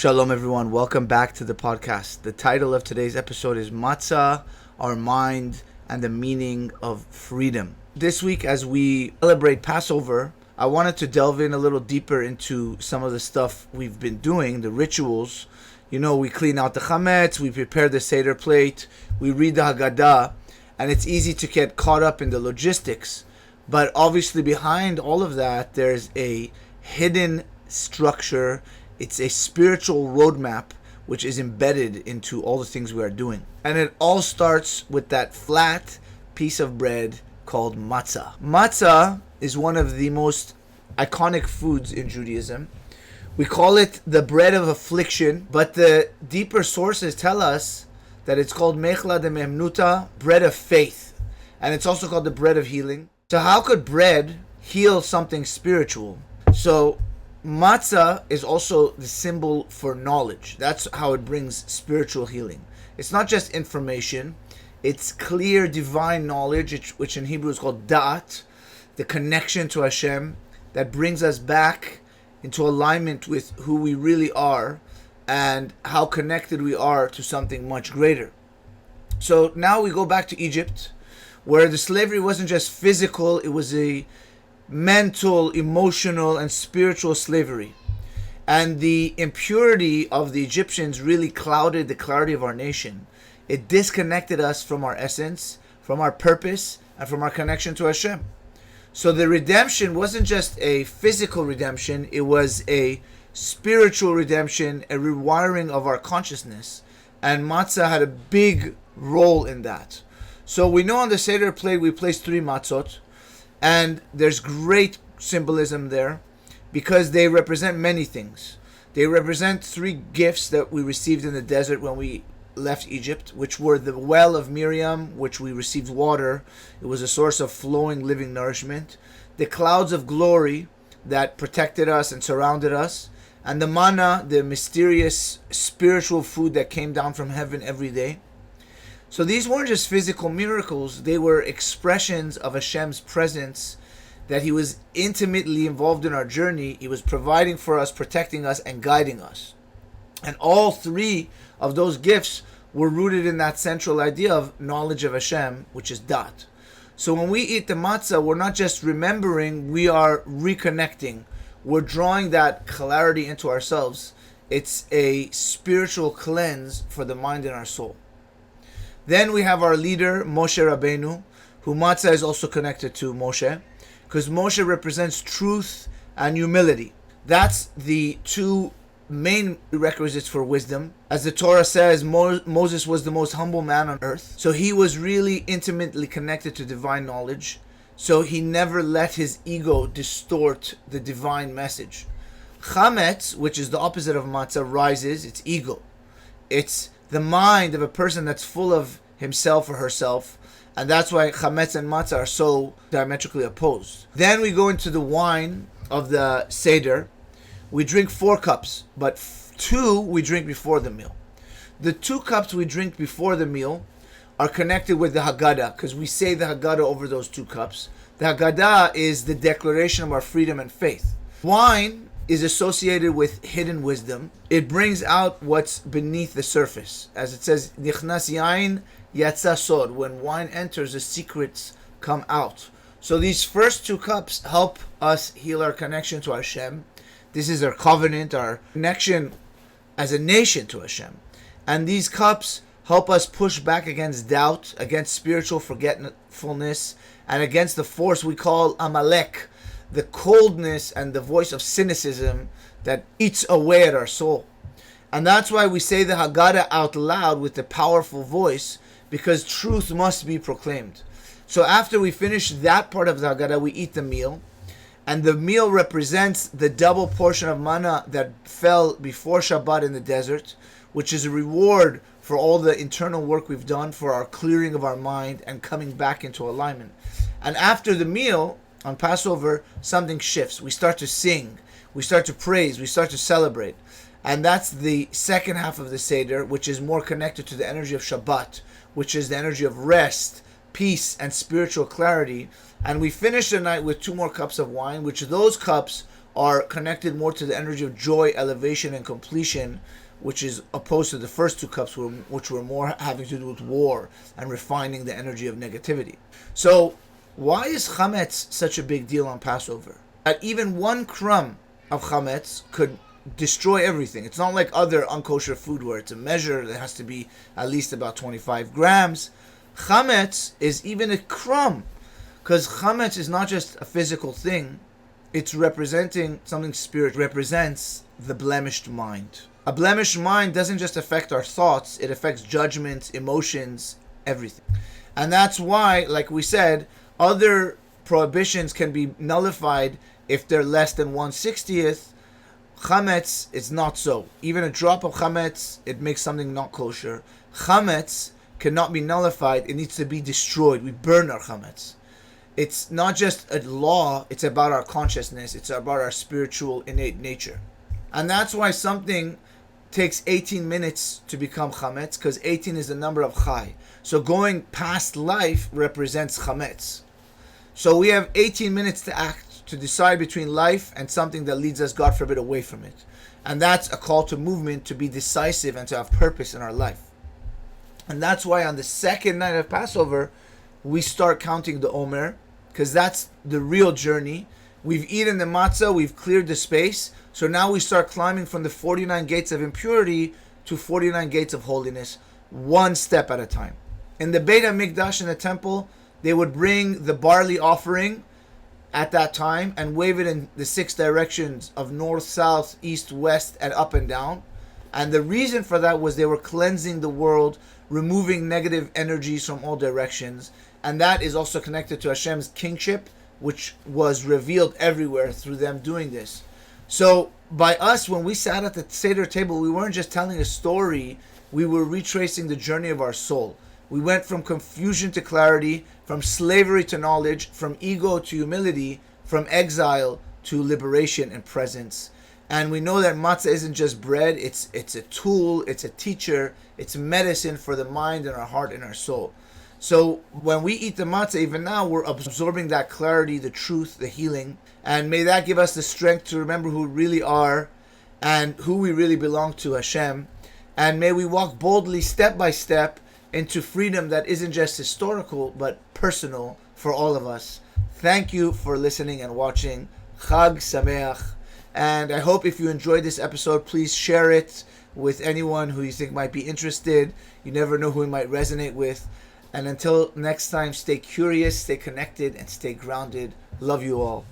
Shalom everyone, welcome back to the podcast. The title of today's episode is Matzah, Our Mind, and the Meaning of Freedom. This week as we celebrate Passover, I wanted to delve in a little deeper into some of the stuff we've been doing, the rituals. You know, we clean out the chametz, we prepare the Seder plate, we read the Haggadah, and it's easy to get caught up in the logistics. But obviously behind all of that, there's a hidden structure. It's a spiritual roadmap which is embedded into all the things we are doing. And it all starts with that flat piece of bread called matzah. Matzah is one of the most iconic foods in Judaism. We call it the bread of affliction, but the deeper sources tell us that it's called mechla de memnuta, bread of faith. And it's also called the bread of healing. So how could bread heal something spiritual? So matzah is also the symbol for knowledge. That's how it brings spiritual healing. It's not just information. It's clear divine knowledge, which in Hebrew is called da'at, the connection to Hashem that brings us back into alignment with who we really are and how connected we are to something much greater. So now we go back to Egypt, where the slavery wasn't just physical, it was a mental, emotional, and spiritual slavery. And the impurity of the Egyptians really clouded the clarity of our nation. It disconnected us from our essence, from our purpose, and from our connection to Hashem. So the redemption wasn't just a physical redemption, it was a spiritual redemption, a rewiring of our consciousness. And matzah had a big role in that. So we know on the Seder plate we place 3 matzot. And there's great symbolism there because they represent many things. They represent 3 gifts that we received in the desert when we left Egypt, which were the well of Miriam, which we received water. It was a source of flowing, living nourishment. The clouds of glory that protected us and surrounded us. And the manna, the mysterious spiritual food that came down from heaven every day. So these weren't just physical miracles, they were expressions of Hashem's presence, that He was intimately involved in our journey. He was providing for us, protecting us, and guiding us. And all 3 of those gifts were rooted in that central idea of knowledge of Hashem, which is dat. So when we eat the matzah, we're not just remembering, we are reconnecting. We're drawing that clarity into ourselves. It's a spiritual cleanse for the mind and our soul. Then we have our leader, Moshe Rabbeinu, who matzah is also connected to Moshe, because Moshe represents truth and humility. That's the 2 main requisites for wisdom. As the Torah says, Moses was the most humble man on earth. So he was really intimately connected to divine knowledge. So he never let his ego distort the divine message. Chametz, which is the opposite of matzah, rises, it's ego. It's the mind of a person that's full of himself or herself, and that's why chametz and matzah are so diametrically opposed. Then we go into the wine of the Seder. We drink 4 cups, but 2 we drink before the meal. The 2 cups we drink before the meal are connected with the Haggadah, because we say the Haggadah over those 2 cups. The Haggadah is the declaration of our freedom and faith. Wine is associated with hidden wisdom. It brings out what's beneath the surface. As it says, Nichnas yain yatsa sod. When wine enters, the secrets come out. So these first 2 cups help us heal our connection to Hashem. This is our covenant, our connection as a nation to Hashem. And these cups help us push back against doubt, against spiritual forgetfulness, and against the force we call Amalek, the coldness and the voice of cynicism that eats away at our soul. And that's why we say the Haggadah out loud with a powerful voice, because truth must be proclaimed. So after we finish that part of the Haggadah, we eat the meal. And the meal represents the double portion of manna that fell before Shabbat in the desert, which is a reward for all the internal work we've done, for our clearing of our mind and coming back into alignment. And after the meal, on Passover, something shifts. We start to sing, we start to praise, we start to celebrate. And that's the second half of the Seder, which is more connected to the energy of Shabbat, which is the energy of rest, peace, and spiritual clarity. And we finish the night with 2 more cups of wine, which those cups are connected more to the energy of joy, elevation, and completion, which is opposed to the first two cups, which were more having to do with war and refining the energy of negativity. So, why is chametz such a big deal on Passover? That even one crumb of chametz could destroy everything. It's not like other unkosher food where it's a measure that has to be at least about 25 grams. Chametz is even a crumb, because chametz is not just a physical thing, it's representing something spiritual. It represents the blemished mind. A blemished mind doesn't just affect our thoughts, it affects judgments, emotions, everything. And that's why, like we said, other prohibitions can be nullified if they're less than 1/60th. Chametz is not so. Even a drop of chametz, it makes something not kosher. Chametz cannot be nullified, it needs to be destroyed. We burn our chametz. It's not just a law, it's about our consciousness, it's about our spiritual innate nature. And that's why something takes 18 minutes to become chametz, because 18 is the number of chai. So going past life represents chametz. So we have 18 minutes to act, to decide between life and something that leads us, God forbid, away from it. And that's a call to movement, to be decisive and to have purpose in our life. And that's why on the second night of Passover, we start counting the Omer, because that's the real journey. We've eaten the matzah, we've cleared the space, so now we start climbing from the 49 gates of impurity to 49 gates of holiness, one step at a time. In the Beit HaMikdash, in the temple, they would bring the barley offering at that time and wave it in the 6 directions of north, south, east, west, and up and down. And the reason for that was they were cleansing the world, removing negative energies from all directions. And that is also connected to Hashem's kingship, which was revealed everywhere through them doing this. So by us, when we sat at the Seder table, we weren't just telling a story, we were retracing the journey of our soul. We went from confusion to clarity, from slavery to knowledge, from ego to humility, from exile to liberation and presence. And we know that matzah isn't just bread, it's a tool, it's a teacher, it's medicine for the mind and our heart and our soul. So when we eat the matzah, even now, we're absorbing that clarity, the truth, the healing. And may that give us the strength to remember who we really are and who we really belong to, Hashem. And may we walk boldly, step by step, into freedom that isn't just historical, but personal for all of us. Thank you for listening and watching. Chag Sameach. And I hope if you enjoyed this episode, please share it with anyone who you think might be interested. You never know who it might resonate with. And until next time, stay curious, stay connected, and stay grounded. Love you all.